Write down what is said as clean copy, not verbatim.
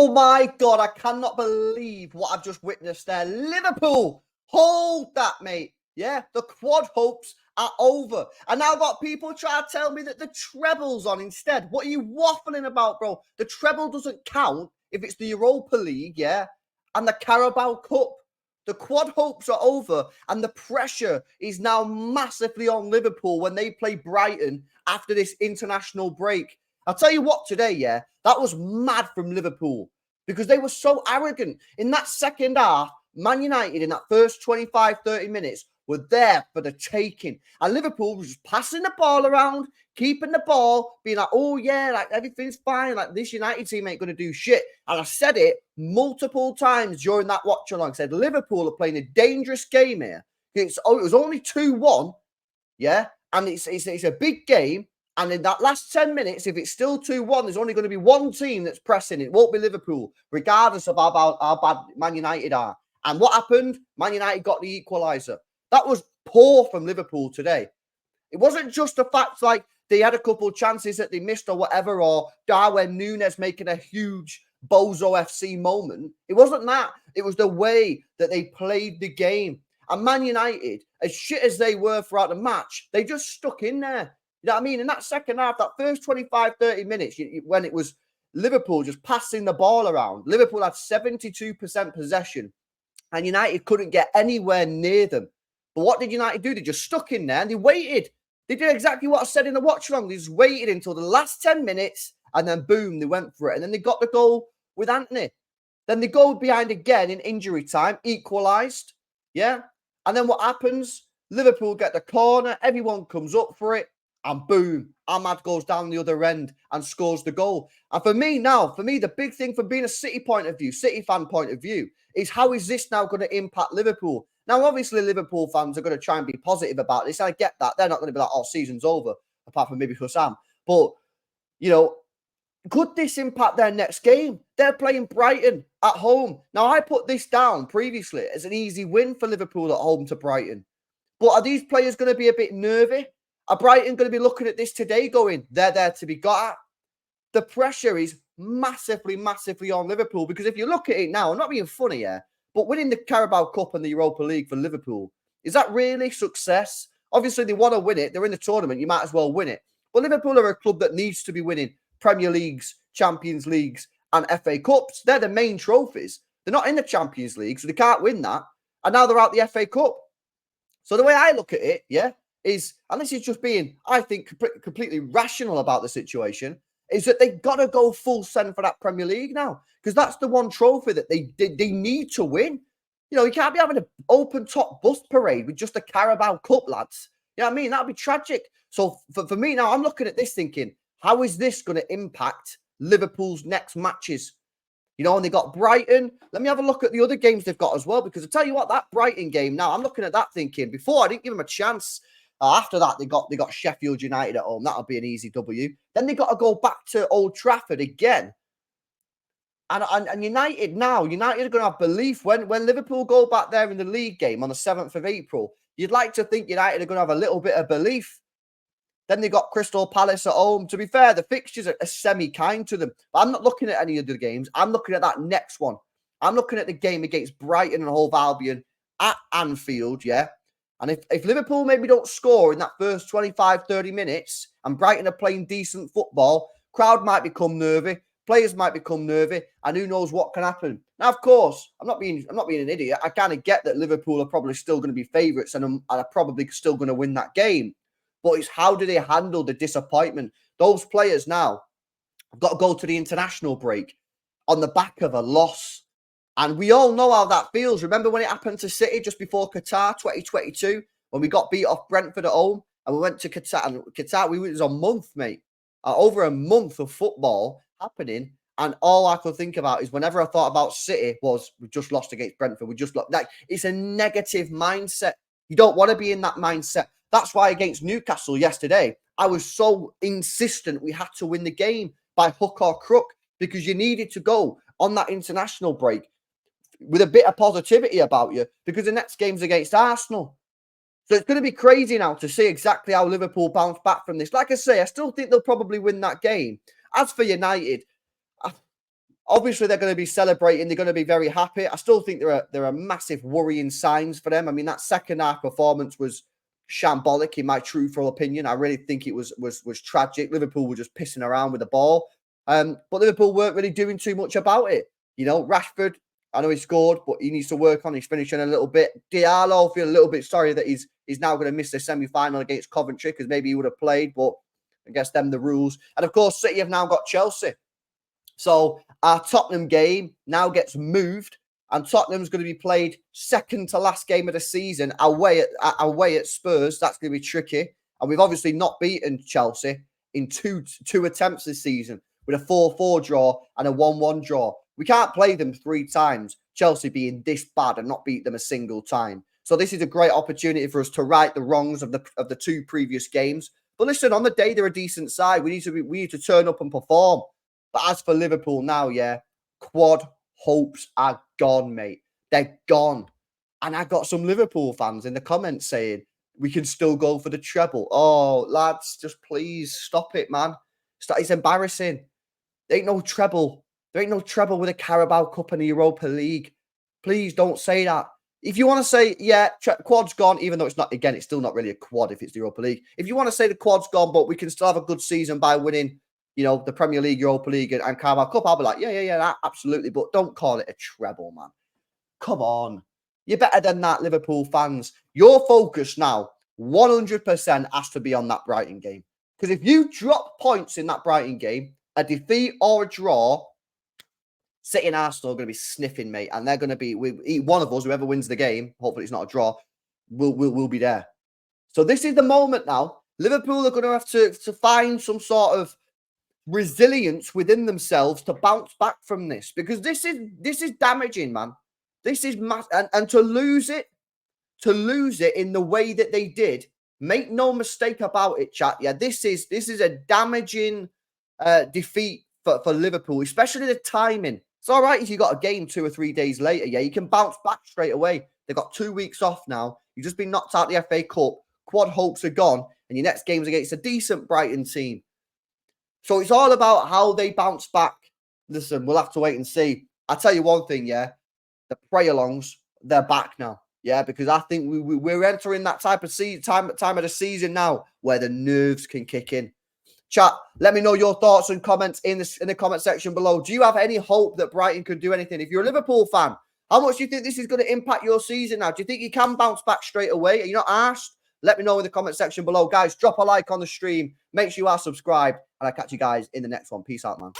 Oh my God, I cannot believe what I've just witnessed there. Liverpool, hold that, mate. Yeah, the quad hopes are over. And now I've got people trying to tell me that the treble's on instead. What are you waffling about, bro? The treble doesn't count if it's the Europa League, yeah, and the Carabao Cup. The quad hopes are over, and the pressure is now massively on Liverpool when they play Brighton after this international break. I'll tell you what today, yeah, that was mad from Liverpool because they were so arrogant. In that second half, Man United in that first 25, 30 minutes were there for the taking. And Liverpool was just passing the ball around, keeping the ball, being like, oh yeah, like everything's fine. Like this United team ain't going to do shit. And I said it multiple times during that watch along. I said, Liverpool are playing a dangerous game here. It was only 2-1, yeah? And it's a big game. And in that last 10 minutes, if it's still 2-1, there's only going to be one team that's pressing. It won't be Liverpool, regardless of how bad Man United are. And what happened? Man United got the equaliser. That was poor from Liverpool today. It wasn't just the fact like they had a couple of chances that they missed or whatever, or Darwin Núñez making a huge Bozo FC moment. It wasn't that. It was the way that they played the game. And Man United, as shit as they were throughout the match, they just stuck in there. You know what I mean? In that second half, that first 25, 30 minutes, when it was Liverpool just passing the ball around, Liverpool had 72% possession and United couldn't get anywhere near them. But what did United do? They just stuck in there and they waited. They did exactly what I said in the watch along. They just waited until the last 10 minutes and then boom, they went for it. And then they got the goal with Anthony. Then they go behind again in injury time, equalised. Yeah. And then what happens? Liverpool get the corner. Everyone comes up for it. And boom, Ahmad goes down the other end and scores the goal. And for me, the big thing from being a City fan point of view, is how is this now going to impact Liverpool? Now, obviously, Liverpool fans are going to try and be positive about this. I get that. They're not going to be like, oh, season's over, apart from maybe Hussam. But, you know, could this impact their next game? They're playing Brighton at home. Now, I put this down previously as an easy win for Liverpool at home to Brighton. But are these players going to be a bit nervy? Are Brighton going to be looking at this today going, they're there to be got at? The pressure is massively, massively on Liverpool because if you look at it now, I'm not being funny here, but winning the Carabao Cup and the Europa League for Liverpool, is that really success? Obviously, they want to win it. They're in the tournament. You might as well win it. But Liverpool are a club that needs to be winning Premier Leagues, Champions Leagues, and FA Cups. They're the main trophies. They're not in the Champions League, so they can't win that. And now they're out the FA Cup. So the way I look at it, yeah, is, and this is just being, I think, completely rational about the situation, is that they've got to go full send for that Premier League now. Because that's the one trophy that they need to win. You know, you can't be having an open top bus parade with just a Carabao Cup, lads. You know what I mean? That'd be tragic. So for me now, I'm looking at this thinking, how is this going to impact Liverpool's next matches? You know, and they got Brighton. Let me have a look at the other games they've got as well, because I tell you what, that Brighton game now, I'm looking at that thinking, before I didn't give them a chance. After that, they got Sheffield United at home. That'll be an easy W. Then they got to go back to Old Trafford again. And United are going to have belief when Liverpool go back there in the league game on the 7th of April. You'd like to think United are going to have a little bit of belief. Then they got Crystal Palace at home. To be fair, the fixtures are semi-kind to them. But I'm not looking at any of the games. I'm looking at that next one. I'm looking at the game against Brighton and Hove Albion at Anfield, yeah? And if Liverpool maybe don't score in that first 25, 30 minutes and Brighton are playing decent football, crowd might become nervy, players might become nervy, and who knows what can happen. Now, of course, I'm not being an idiot. I kind of get that Liverpool are probably still going to be favourites and are probably still going to win that game. But it's how do they handle the disappointment? Those players now have got to go to the international break on the back of a loss. And we all know how that feels. Remember when it happened to City just before Qatar 2022, when we got beat off Brentford at home and we went to Qatar. And Qatar, it was a month, mate. Over a month of football happening. And all I could think about is whenever I thought about City was, we just lost against Brentford. We just lost. Like, it's a negative mindset. You don't want to be in that mindset. That's why against Newcastle yesterday, I was so insistent we had to win the game by hook or crook, because you needed to go on that international break with a bit of positivity about you, because the next game's against Arsenal. So it's going to be crazy now to see exactly how Liverpool bounce back from this. Like I say, I still think they'll probably win that game. As for United, Obviously, they're going to be celebrating. They're going to be very happy. I still think there are massive worrying signs for them. I mean, that second half performance was shambolic, in my truthful opinion. I really think it was tragic. Liverpool were just pissing around with the ball, but Liverpool weren't really doing too much about it. You know, Rashford, I know he scored, but he needs to work on his finishing a little bit. Diallo, I feel a little bit sorry that he's now going to miss the semi-final against Coventry, because maybe he would have played, but I guess them the rules. And of course, City have now got Chelsea. So our Tottenham game now gets moved, and Tottenham's going to be played second to last game of the season away at Spurs. That's going to be tricky. And we've obviously not beaten Chelsea in two attempts this season, with a 4-4 draw and a 1-1 draw. We can't play them 3 times, Chelsea being this bad, and not beat them a single time. So this is a great opportunity for us to right the wrongs of the 2 previous games. But listen, on the day they're a decent side, we need to turn up and perform. But as for Liverpool now, yeah, quad hopes are gone, mate. They're gone. And I got some Liverpool fans in the comments saying, we can still go for the treble. Oh, lads, just please stop it, man. It's embarrassing. There ain't no treble. There ain't no treble with a Carabao Cup and the Europa League. Please don't say that. If you want to say, yeah, quad's gone, even though it's not, again, it's still not really a quad if it's the Europa League. If you want to say the quad's gone, but we can still have a good season by winning, you know, the Premier League, Europa League, and Carabao Cup, I'll be like, yeah, absolutely. But don't call it a treble, man. Come on. You're better than that, Liverpool fans. Your focus now, 100% has to be on that Brighton game. Because if you drop points in that Brighton game, a defeat or a draw, City and Arsenal are going to be sniffing, mate. And they're going to be, one of us, whoever wins the game, hopefully it's not a draw, will be there. So this is the moment now. Liverpool are going to have to find some sort of resilience within themselves to bounce back from this, because this is damaging, man. This is and to lose it in the way that they did, make no mistake about it, chat. Yeah, this is a damaging defeat for Liverpool, especially the timing. It's all right if you got a game 2 or 3 days later. Yeah, you can bounce back straight away. They've got 2 weeks off now. You've just been knocked out the FA Cup. Quad hopes are gone, and your next game's against a decent Brighton team. So it's all about how they bounce back. Listen, we'll have to wait and see. I'll tell you one thing, yeah. The pray-alongs, they're back now. Yeah, because I think we're entering that type of time of the season now where the nerves can kick in. Chat, let me know your thoughts and comments in the comment section below. Do you have any hope that Brighton could do anything? If you're a Liverpool fan, how much do you think this is going to impact your season now? Do you think you can bounce back straight away? Are you not asked? Let me know in the comment section below. Guys, drop a like on the stream. Make sure you are subscribed. And I'll catch you guys in the next one. Peace out, man.